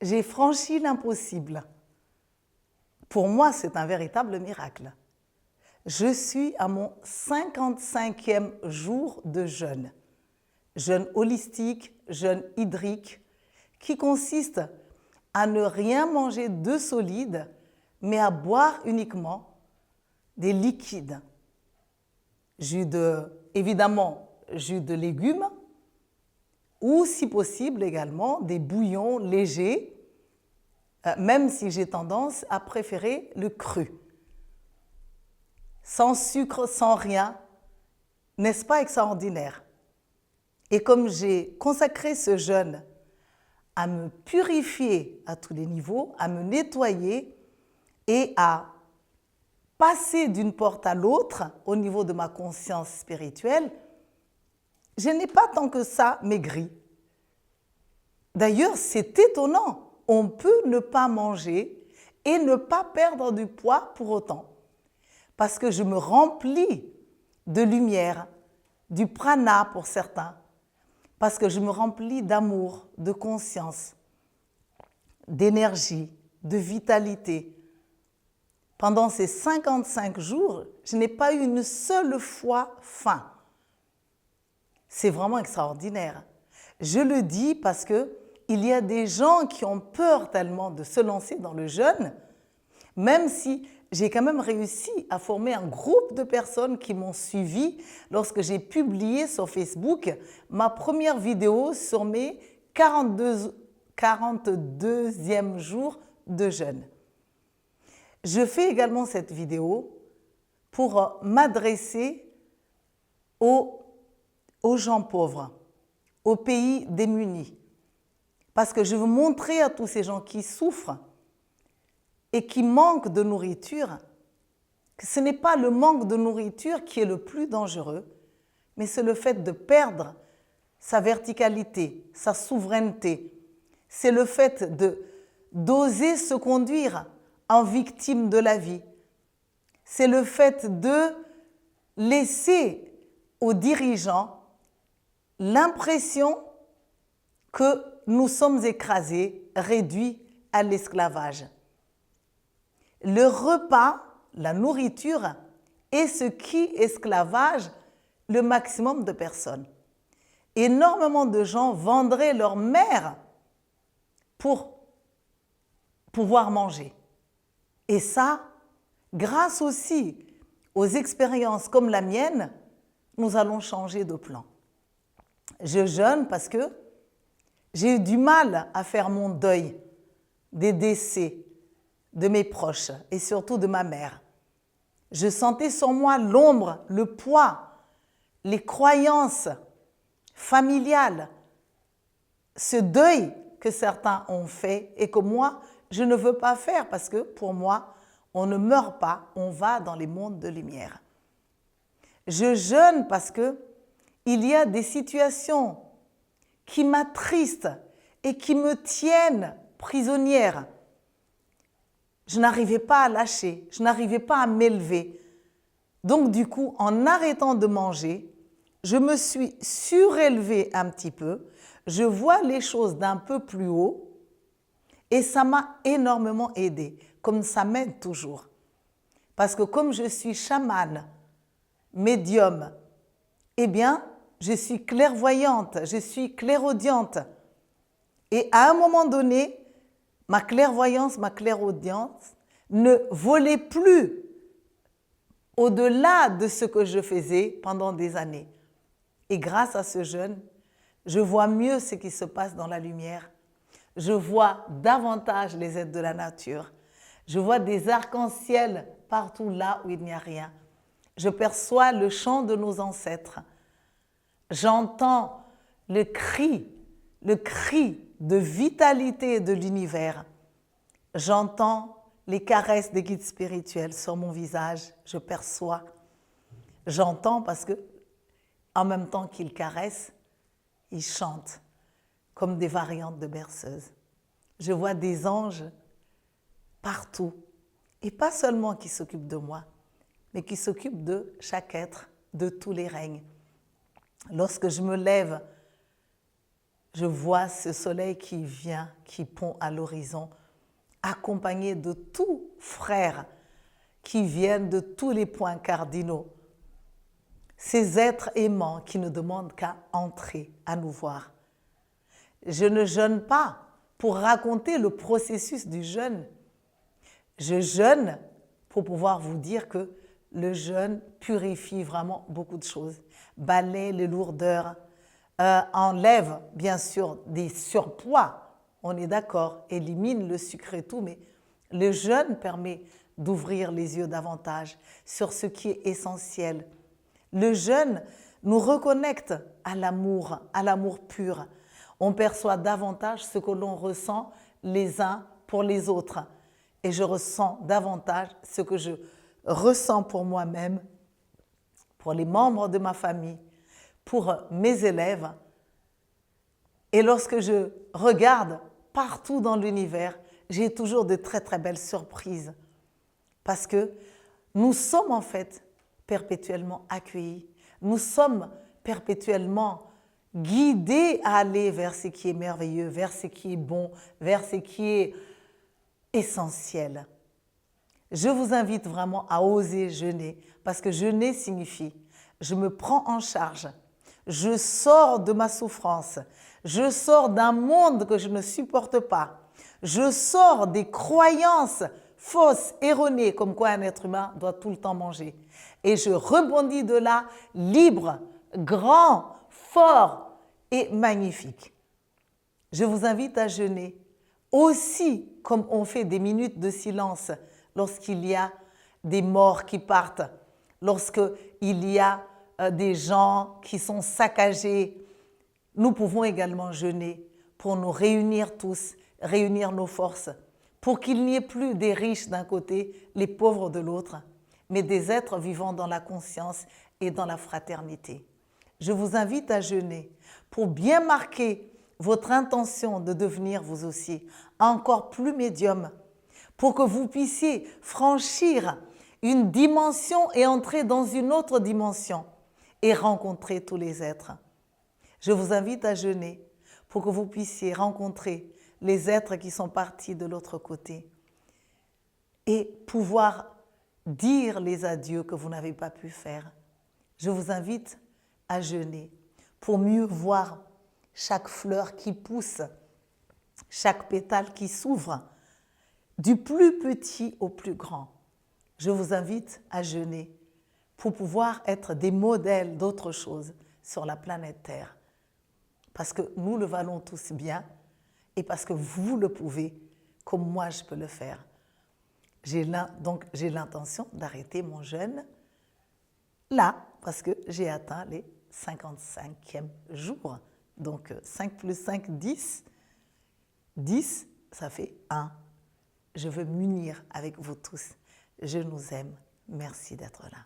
J'ai franchi l'impossible. Pour moi, c'est un véritable miracle. Je suis à mon 55e jour de jeûne. Jeûne holistique, jeûne hydrique, qui consiste à ne rien manger de solide, mais à boire uniquement des liquides. Évidemment, jus de légumes, ou si possible également des bouillons légers, même si j'ai tendance à préférer le cru. Sans sucre, sans rien, n'est-ce pas extraordinaire? Et comme j'ai consacré ce jeûne à me purifier à tous les niveaux, à me nettoyer et à passer d'une porte à l'autre au niveau de ma conscience spirituelle, je n'ai pas tant que ça maigri. D'ailleurs, c'est étonnant. On peut ne pas manger et ne pas perdre du poids pour autant. Parce que je me remplis de lumière, du prana pour certains. Parce que je me remplis d'amour, de conscience, d'énergie, de vitalité. Pendant ces 55 jours, je n'ai pas eu une seule fois faim. C'est vraiment extraordinaire. Je le dis parce que il y a des gens qui ont peur tellement de se lancer dans le jeûne, même si j'ai quand même réussi à former un groupe de personnes qui m'ont suivi lorsque j'ai publié sur Facebook ma première vidéo sur mes 42e jour de jeûne. Je fais également cette vidéo pour m'adresser aux gens pauvres, aux pays démunis. Parce que je veux montrer à tous ces gens qui souffrent et qui manquent de nourriture que ce n'est pas le manque de nourriture qui est le plus dangereux, mais c'est le fait de perdre sa verticalité, sa souveraineté. C'est le fait d'oser se conduire en victime de la vie. C'est le fait de laisser aux dirigeants l'impression que nous sommes écrasés, réduits à l'esclavage. Le repas, la nourriture, est ce qui esclavage le maximum de personnes. Énormément de gens vendraient leur mère pour pouvoir manger. Et ça, grâce aussi aux expériences comme la mienne, nous allons changer de plan. Je jeûne parce que j'ai eu du mal à faire mon deuil des décès de mes proches et surtout de ma mère. Je sentais sur moi l'ombre, le poids, les croyances familiales, ce deuil que certains ont fait et que moi, je ne veux pas faire parce que pour moi, on ne meurt pas, on va dans les mondes de lumière. Je jeûne parce que il y a des situations qui m'attristent et qui me tiennent prisonnière. Je n'arrivais pas à lâcher, je n'arrivais pas à m'élever. Donc du coup, en arrêtant de manger, je me suis surélevée un petit peu, je vois les choses d'un peu plus haut et ça m'a énormément aidée, comme ça m'aide toujours. Parce que comme je suis chamane, médium, eh bien, je suis clairvoyante, je suis clairaudiente. Et à un moment donné, ma clairvoyance, ma clairaudience ne volait plus au-delà de ce que je faisais pendant des années. Et grâce à ce jeûne, je vois mieux ce qui se passe dans la lumière. Je vois davantage les êtres de la nature. Je vois des arcs-en-ciel partout là où il n'y a rien. Je perçois le chant de nos ancêtres. J'entends le cri de vitalité de l'univers. J'entends les caresses des guides spirituels sur mon visage. Je perçois. J'entends parce que, en même temps qu'ils caressent, ils chantent comme des variantes de berceuses. Je vois des anges partout. Et pas seulement qui s'occupent de moi, mais qui s'occupent de chaque être, de tous les règnes. Lorsque je me lève Je vois ce soleil qui vient, qui pond à l'horizon, accompagné de tous frères qui viennent de tous les points cardinaux. Ces êtres aimants qui ne demandent qu'à entrer, à nous voir. Je ne jeûne pas pour raconter le processus du jeûne. Je jeûne pour pouvoir vous dire que le jeûne purifie vraiment beaucoup de choses, balaie les lourdeurs, enlève bien sûr des surpoids, on est d'accord, élimine le sucre et tout, mais le jeûne permet d'ouvrir les yeux davantage sur ce qui est essentiel. Le jeûne nous reconnecte à l'amour pur. On perçoit davantage ce que l'on ressent les uns pour les autres. Et je ressens davantage ce que je ressens pour moi-même, pour les membres de ma famille, pour mes élèves. Et lorsque je regarde partout dans l'univers, j'ai toujours de très très belles surprises. Parce que nous sommes en fait perpétuellement accueillis. Nous sommes perpétuellement guidés à aller vers ce qui est merveilleux, vers ce qui est bon, vers ce qui est essentiel. Je vous invite vraiment à oser jeûner parce que jeûner signifie je me prends en charge, je sors de ma souffrance, je sors d'un monde que je ne supporte pas, je sors des croyances fausses, erronées, comme quoi un être humain doit tout le temps manger. Et je rebondis de là, libre, grand, fort et magnifique. Je vous invite à jeûner aussi comme on fait des minutes de silence lorsqu'il y a des morts qui partent, lorsqu'il y a des gens qui sont saccagés. Nous pouvons également jeûner pour nous réunir tous, réunir nos forces, pour qu'il n'y ait plus des riches d'un côté, les pauvres de l'autre, mais des êtres vivant dans la conscience et dans la fraternité. Je vous invite à jeûner pour bien marquer votre intention de devenir vous aussi encore plus médium, pour que vous puissiez franchir une dimension et entrer dans une autre dimension et rencontrer tous les êtres. Je vous invite à jeûner pour que vous puissiez rencontrer les êtres qui sont partis de l'autre côté et pouvoir dire les adieux que vous n'avez pas pu faire. Je vous invite à jeûner pour mieux voir chaque fleur qui pousse, chaque pétale qui s'ouvre, du plus petit au plus grand. Je vous invite à jeûner pour pouvoir être des modèles d'autre chose sur la planète Terre. Parce que nous le valons tous bien et parce que vous le pouvez comme moi je peux le faire. Donc j'ai l'intention d'arrêter mon jeûne là parce que j'ai atteint les 55e jours. Donc 5 plus 5, 10. 10, ça fait 1. Je veux m'unir avec vous tous. Je nous aime. Merci d'être là.